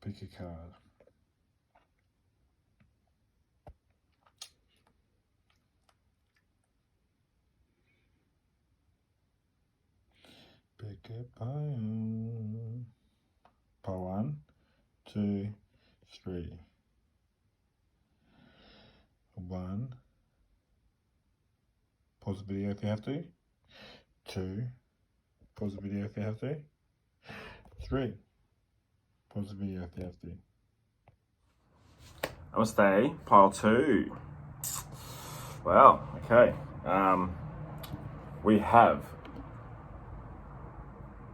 Pick a card. Pick a pile. Pile 1, 2, 3. 1. Pause the video if you have to. 2. Pause the video if you have to. 3. Pause the video if you have to. Namaste, pile 2. Wow, okay. We have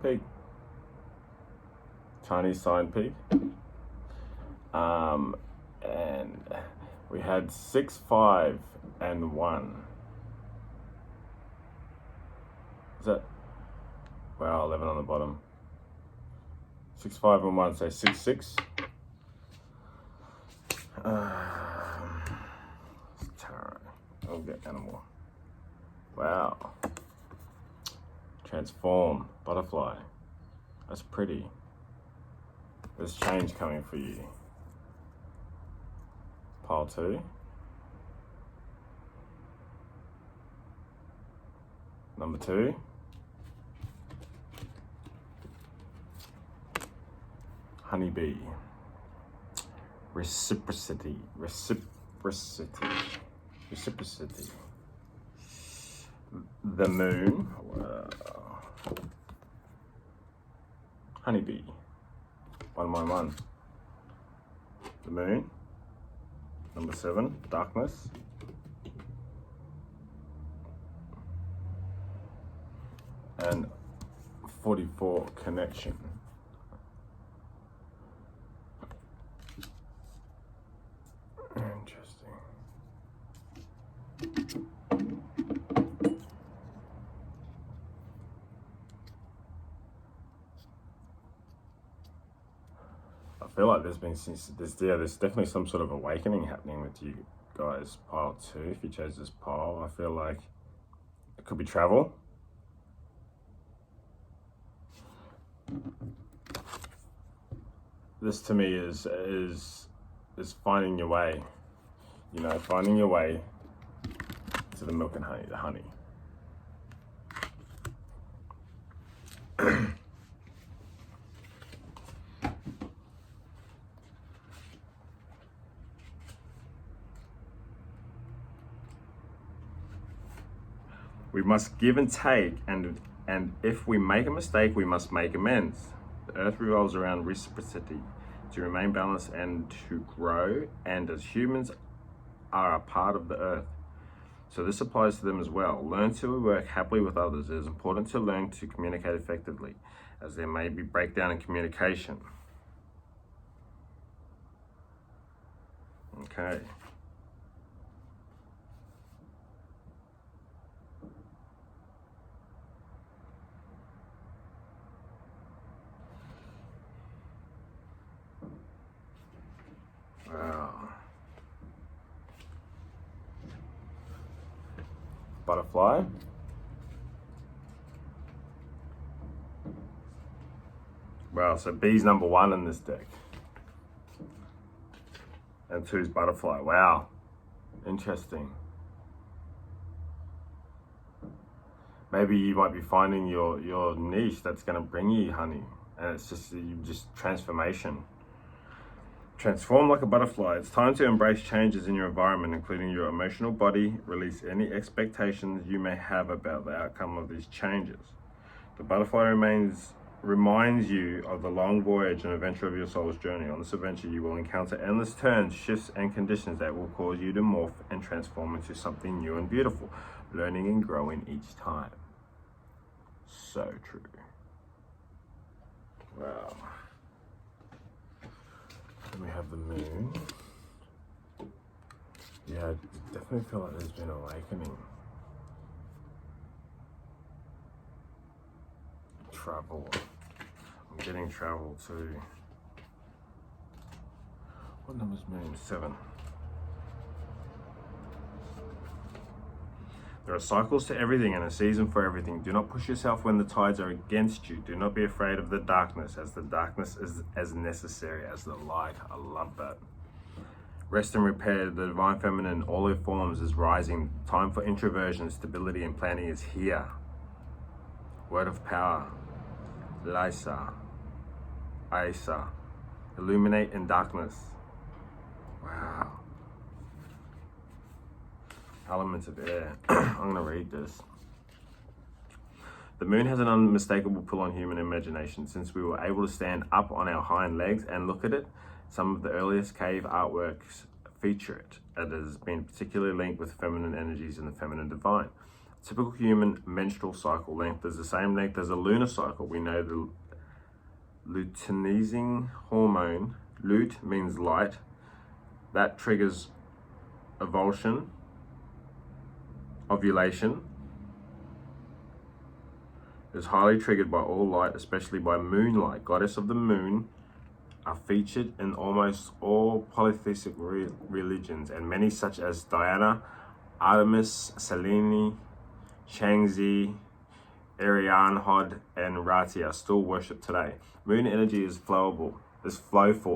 pig. Chinese sign pig. And we had 6, 5, and 1. Is that? Wow, 11 on the bottom. 6, 5, and 1, so 6, 6. Tarot. I'll get animal. Wow. Transform. Butterfly. That's pretty. There's change coming for you. Pile 2. Number 2. Honeybee. Reciprocity. The moon. Wow. Honeybee. 1, 1, 1. The moon. Number 7. Darkness. And 44. Connection. Interesting. I feel like there's definitely some sort of awakening happening with you guys. Pile 2, if you chose this pile, I feel like it could be travel. This to me is finding your way. You know, finding your way to the milk and honey, the honey. We must give and take, and if we make a mistake, we must make amends. The earth revolves around reciprocity, to remain balanced and to grow, and as humans are a part of the earth. So this applies to them as well. Learn to work happily with others. It is important to learn to communicate effectively, as there may be breakdown in communication. Okay. Wow. Butterfly. Wow, so B's number 1 in this deck. And 2's butterfly. Wow. Interesting. Maybe you might be finding your niche that's going to bring you honey. And it's just transformation. Transform like a butterfly. It's time to embrace changes in your environment, including your emotional body. Release any expectations you may have about the outcome of these changes. The butterfly reminds you of the long voyage and adventure of your soul's journey. On this adventure, you will encounter endless turns, shifts, and conditions that will cause you to morph and transform into something new and beautiful, learning and growing each time. So true. Wow. Then we have the moon. Yeah, I definitely feel like there's been awakening. Travel. I'm getting travel too. What number's moon? 7. There are cycles to everything and a season for everything. Do not push yourself when the tides are against you. Do not be afraid of the darkness, as the darkness is as necessary as the light. I love that. Rest and repair. The divine feminine, all her forms, is rising. Time for introversion, stability, and planning is here. Word of power. Lysa. Aisa. Illuminate in darkness. Wow. Elements of air. I'm going to read this. The moon has an unmistakable pull on human imagination. Since we were able to stand up on our hind legs and look at it, some of the earliest cave artworks feature it. It has been particularly linked with feminine energies and the feminine divine. Typical human menstrual cycle length is the same length as a lunar cycle. We know the luteinizing hormone, lut means light, that triggers ovulation, is highly triggered by all light, especially by moonlight. Goddess of the moon are featured in almost all polytheistic religions, and many such as Diana, Artemis, Selene, Chang'e, Arianhod, and Rati are still worshipped today. Moon energy is flowful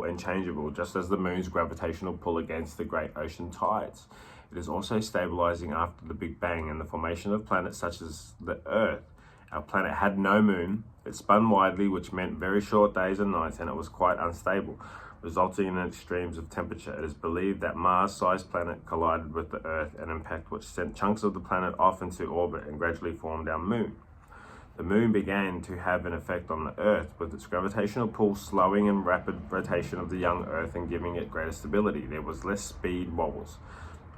and changeable, just as the moon's gravitational pull against the great ocean tides. It is also stabilizing after the Big Bang and the formation of planets such as the Earth. Our planet had no moon. It spun widely, which meant very short days and nights, and it was quite unstable, resulting in extremes of temperature. It is believed that Mars-sized planet collided with the Earth, an impact which sent chunks of the planet off into orbit and gradually formed our moon. The moon began to have an effect on the Earth, with its gravitational pull slowing and rapid rotation of the young Earth and giving it greater stability. There was less speed wobbles.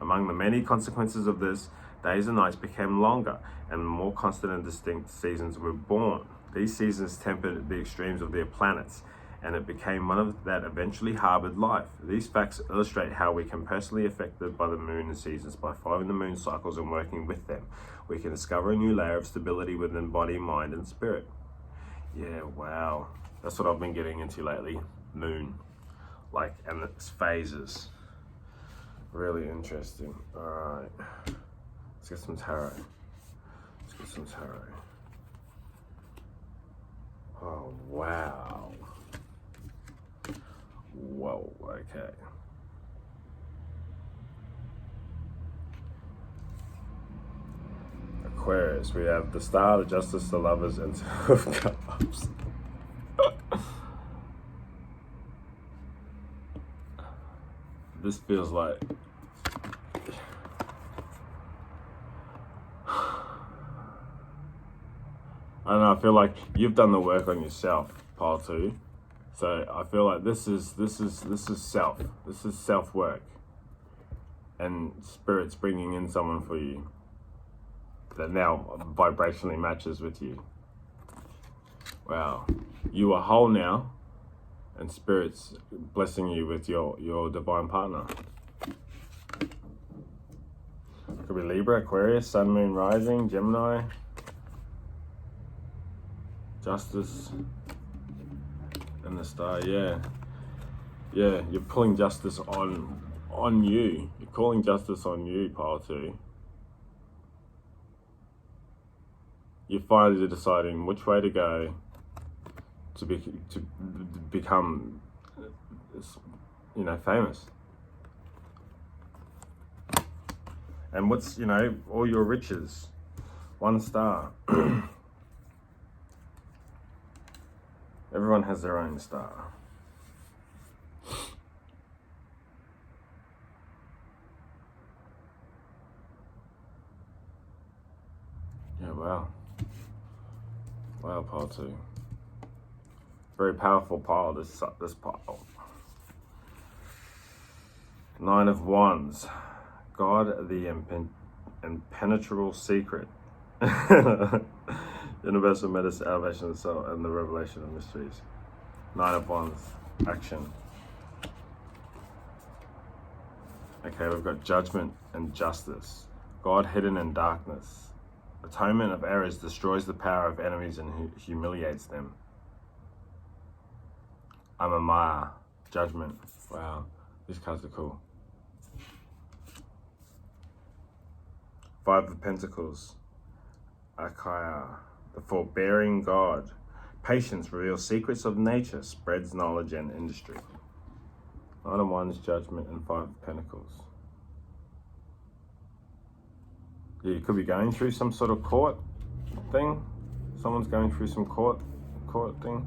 Among the many consequences of this, days and nights became longer, and more constant and distinct seasons were born. These seasons tempered the extremes of their planets, and it became one of that eventually harbored life. These facts illustrate how we can personally affected by the moon and seasons. By following the moon cycles and working with them, we can discover a new layer of stability within body, mind, and spirit. Yeah, wow. That's what I've been getting into lately. Moon. And its phases. Really interesting. Alright. Let's get some tarot. Oh, wow. Whoa, okay. Aquarius, we have the Star, the Justice, the Lovers, and Two of Cups. This feels like... I don't know, I feel like you've done the work on yourself, pile 2. So I feel like this is self. This is self-work. And Spirit's bringing in someone for you that now vibrationally matches with you. Wow. You are whole now, and Spirit's blessing you with your divine partner. Could be Libra, Aquarius, Sun, Moon, Rising, Gemini, Justice, and the Star. Yeah, you're pulling justice on you. You're calling justice on you, pile 2. You're finally deciding which way to go to become, famous. And what's, all your riches. 1 star. Everyone has their own star. Yeah, wow. Wow, pile 2. Very powerful pile, this pile. 9 of Wands. God, the impenetrable secret. Universal medicine, elevation of the soul, and the revelation of mysteries. 9 of Wands, action. Okay, we've got judgment and justice. God hidden in darkness. Atonement of errors destroys the power of enemies and humiliates them. Amamaya, judgment. Wow, these cards are cool. Five of Pentacles. Akaya, the forbearing God. Patience reveals secrets of nature, spreads knowledge and industry. Knight of Wands, Judgment, and Five of Pentacles. Yeah, you could be going through some sort of court thing. Someone's going through some court thing.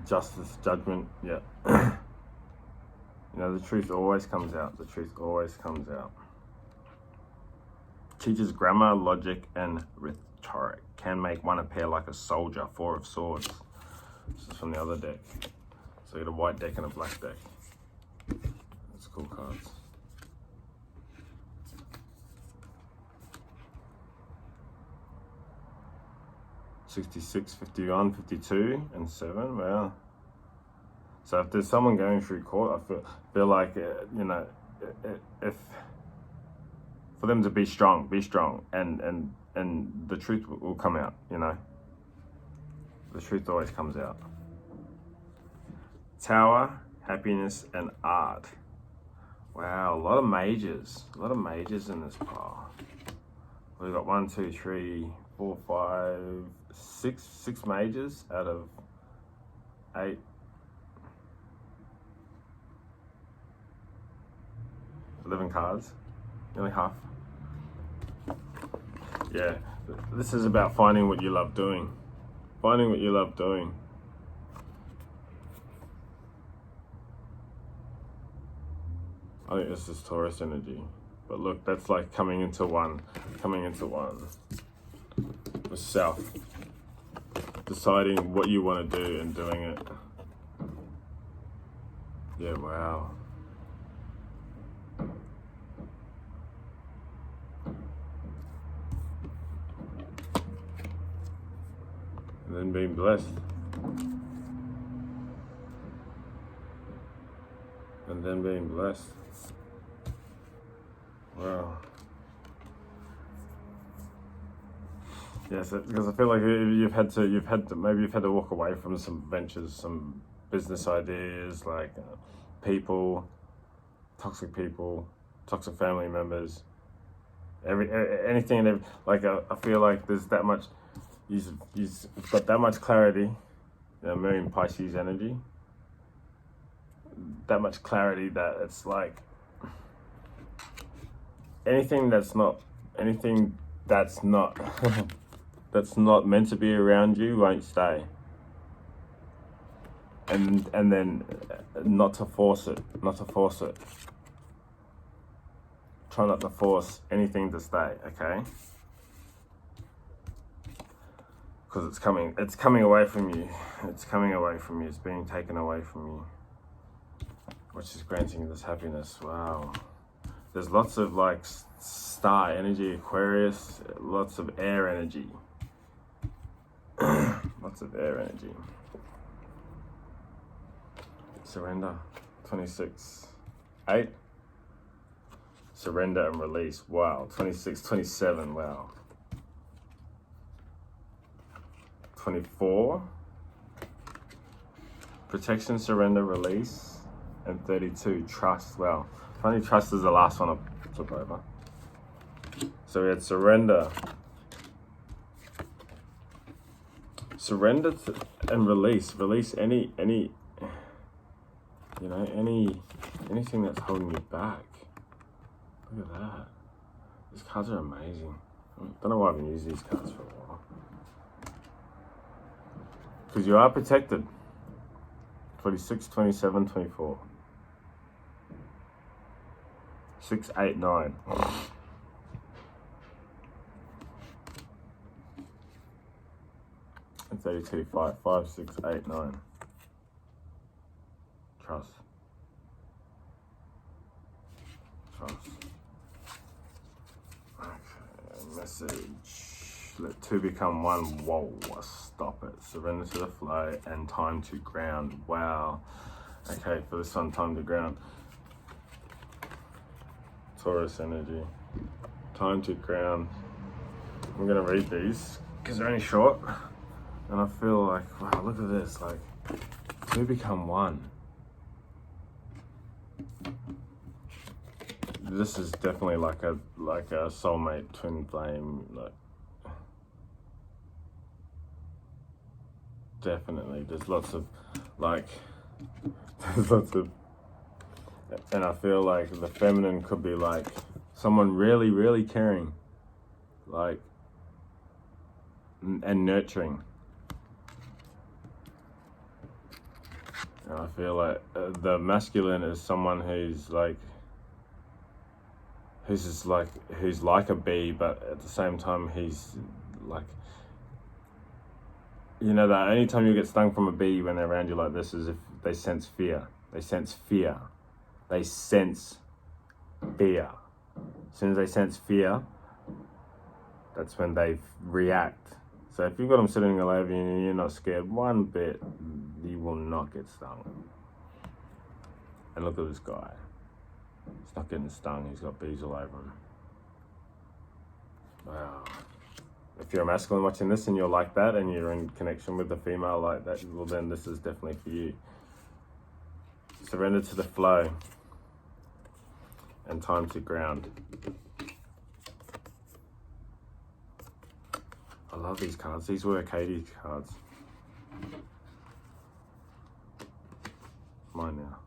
Justice, judgment, yeah. You know, the truth always comes out. The truth always comes out. Teaches grammar, logic, and rhetoric. Can make one appear like a soldier. Four of Swords. This is from the other deck. So you got a white deck and a black deck. That's cool cards. $66, $51, $52, and 7. Wow. So if there's someone going through court, I feel like, you know, if for them to be strong, and the truth will come out, you know. The truth always comes out. Tower, happiness, and art. Wow, a lot of majors. A lot of majors in this pile. We've got 1, 2, 3, 4, 5, 6 majors out of 8. 11 cards, nearly half. Yeah, this is about finding what you love doing. Finding what you love doing. I think this is Taurus energy. But look, that's like coming into one. The self. Deciding what you want to do and doing it. Yeah, wow. And then being blessed. And then being blessed. Wow. Yes, because I feel like maybe you've had to walk away from some ventures, some business ideas, like people, toxic family members, anything and every, like I feel like there's that much. You've got that much clarity, you know, Moon Pisces energy. That much clarity that it's like anything that's not that's not meant to be around you won't stay. And then not to force it. Try not to force anything to stay, okay? Because it's coming away from you. It's being taken away from you. Which is granting this happiness. Wow. There's lots of like star energy, Aquarius, lots of air energy. Lots of air energy. Surrender. 26. 8. Surrender and release. Wow. 26, 27. Wow. 24. Protection, surrender, release. And 32. Trust. Wow. Funny, trust is the last one I took over. So we had surrender. Surrender and release. Release any you know, anything that's holding you back. Look at that. These cards are amazing. I don't know why I haven't used these cards for a while. Because you are protected. 26, 27, 24. 6, 8, 9. And 32, 5, 5, 6, 8, 9. Trust. Okay, message. Let two become one. Whoa, stop it. Surrender to the flow and time to ground. Wow. Okay, for this one, time to ground. Taurus energy. Time to ground. I'm gonna read these because they're only short. And I feel like, wow, look at this. Like, Two become one. This is definitely like a soulmate twin flame. Like, definitely, there's lots of and I feel like the feminine could be like someone really, really caring, like, and nurturing. And I feel like the masculine is someone who's like a bee, but at the same time he's like, you know, that any time you get stung from a bee when they're around you like this is if they sense fear. They sense fear. They sense fear. As soon as they sense fear, that's when they react. So if you've got them sitting all over you and you're not scared one bit, you will not get stung. And look at this guy. He's not getting stung, he's got bees all over him. Wow. If you're a masculine watching this and you're like that and you're in connection with a female like that, well then this is definitely for you. Surrender to the flow and time to ground. I love these cards. These were Katie's cards. Mine now.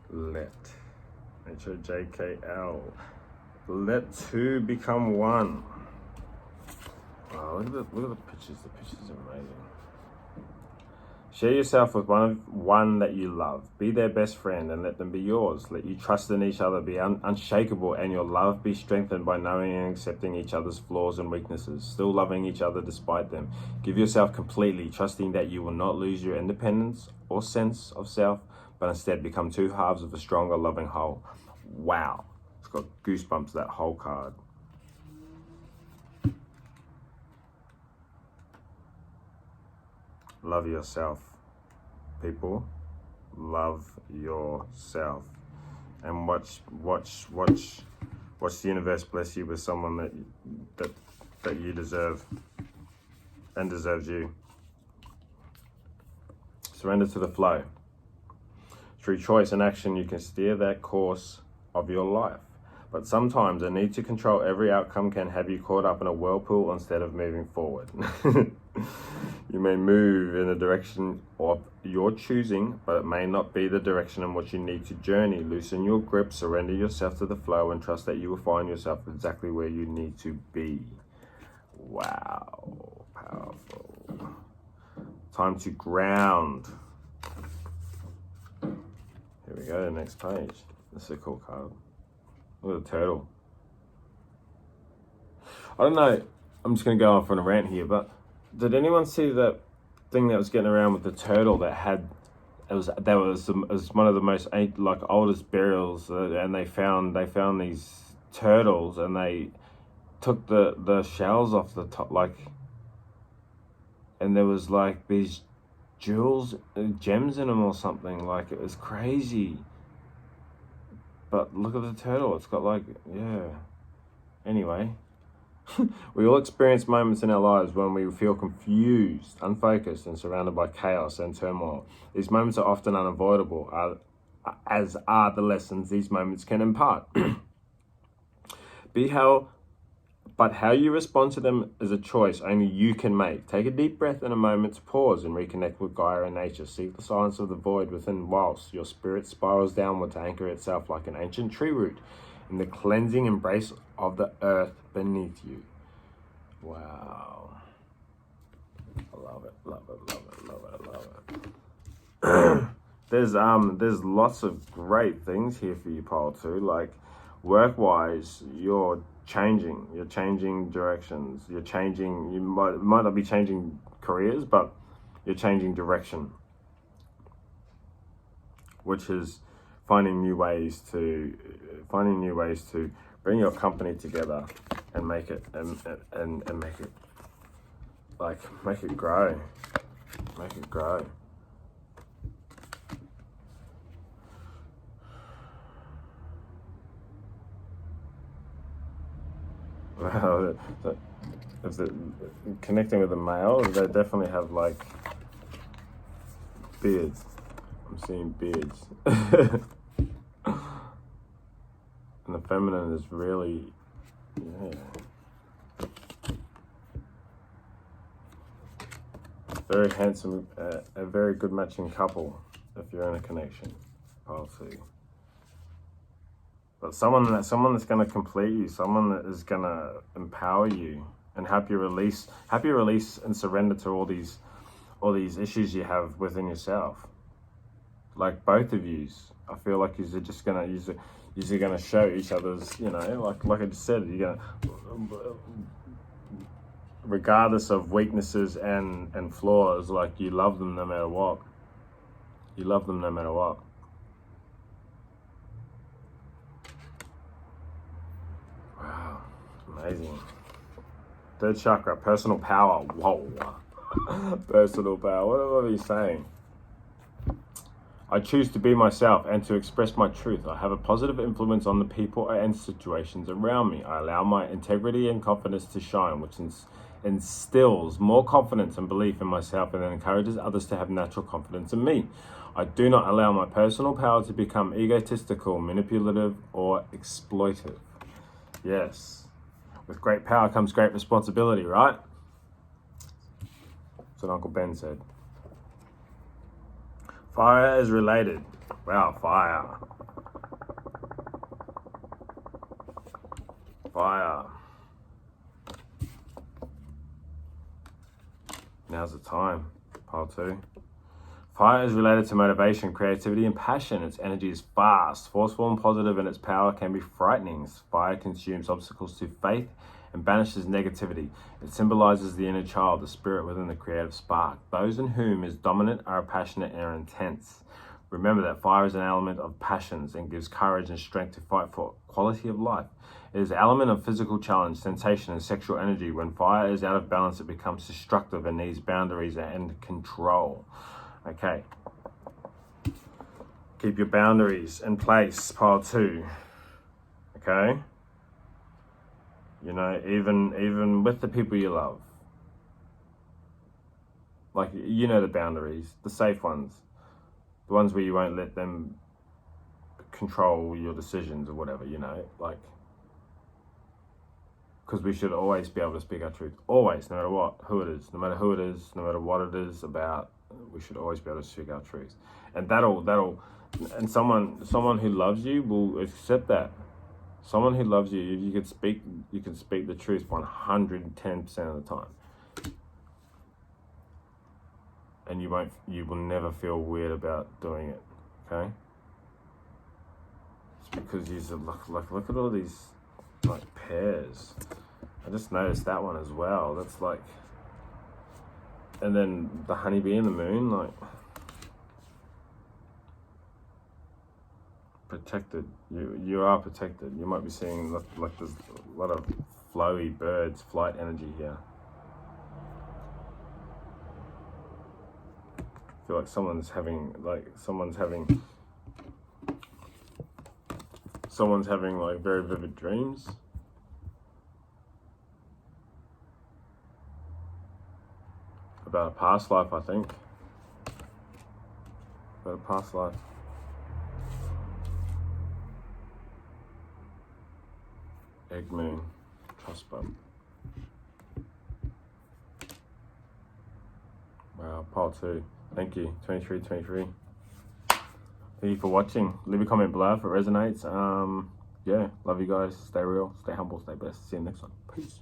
Let. HOJKL. Let two become one. Wow, look at the pictures. The pictures are amazing. Share yourself with one that you love. Be their best friend and let them be yours. Let you trust in each other, be unshakable, and your love be strengthened by knowing and accepting each other's flaws and weaknesses, still loving each other despite them. Give yourself completely, trusting that you will not lose your independence or sense of self, but instead become two halves of a stronger, loving whole. Wow. It's got goosebumps, that whole card. Love yourself, people. Love yourself, and watch the universe bless you with someone that you deserve and deserves you. Surrender to the flow. Through choice and action, you can steer that course of your life. But sometimes a need to control every outcome can have you caught up in a whirlpool instead of moving forward. You may move in a direction of your choosing, but it may not be the direction in which you need to journey. Loosen your grip, surrender yourself to the flow, and trust that you will find yourself exactly where you need to be. Wow, powerful. Time to ground. Here we go, next page. This is a cool card. Look at the turtle. I don't know, I'm just going to go off on a rant here, but did anyone see that thing that was getting around with the turtle that had, it was one of the most oldest burials, and they found these turtles and they took the shells off the top, and there was like these gems in them or something. Like, it was crazy. But look at the turtle, it's got anyway. We all experience moments in our lives when we feel confused, unfocused, and surrounded by chaos and turmoil. These moments are often unavoidable, as are the lessons these moments can impart. But how you respond to them is a choice only you can make. Take a deep breath in a moment to pause and reconnect with Gaia and nature. Seek the silence of the void within whilst your spirit spirals downward to anchor itself like an ancient tree root in the cleansing embrace of the earth beneath you. Wow. I love it, love it, love it, love it, love it. There's lots of great things here for you, Pole 2. Like, work-wise, you're changing directions. You might not be changing careers, but you're changing direction, which is finding new ways to bring your company together and make it grow. Make it grow. Well, if they're connecting with a male, they definitely have like beards. I'm seeing beards. And the feminine is really, yeah. Very handsome, a very good matching couple if you're in a connection, I'll see. But someone that's going to complete you, someone that is going to empower you and help you release and surrender to all these issues you have within yourself. Like both of yous, I feel like you're just gonna you're gonna show each other's, you know, like I just said, you're gonna, regardless of weaknesses and flaws, like you love them no matter what. You love them no matter what. Wow, amazing. Third chakra, personal power. Whoa. Personal power. What are you saying? I choose to be myself and to express my truth. I have a positive influence on the people and situations around me. I allow my integrity and confidence to shine, which instills more confidence and belief in myself and encourages others to have natural confidence in me. I do not allow my personal power to become egotistical, manipulative, or exploitive. Yes. With great power comes great responsibility, right? That's what Uncle Ben said. Fire is related. Wow, fire. Fire. Now's the time. Pile 2. Fire is related to motivation, creativity, and passion. Its energy is fast, forceful, and positive, and its power can be frightening. Fire consumes obstacles to faith and banishes negativity. It symbolizes the inner child, the spirit within the creative spark. Those in whom is dominant are passionate and are intense. Remember that fire is an element of passions and gives courage and strength to fight for quality of life. It is an element of physical challenge, sensation, and sexual energy. When fire is out of balance, it becomes destructive and needs boundaries and control. Okay. Keep your boundaries in place, pile 2. Okay? You know, even with the people you love. Like, you know the boundaries, the safe ones. The ones where you won't let them control your decisions or whatever, you know, like, because we should always be able to speak our truth. Always, no matter what, who it is, no matter who it is, no matter what it is about, we should always be able to speak our truth. And and someone who loves you will accept that. Someone who loves you, you can speak the truth 110% of the time. And you will never feel weird about doing it, okay? It's because you look at all these like pairs. I just noticed that one as well. That's like, and then the honeybee and the moon, like, protected. You are protected. You might be seeing like there's a lot of flowy birds, flight energy here. I feel like someone's having like very vivid dreams. About a past life, I think. About a past life. Egg moon, trust bump. Wow, pile 2. Thank you, 23. Thank you for watching. Leave a comment below if it resonates. Yeah, love you guys. Stay real, stay humble, stay blessed. See you next time. Peace.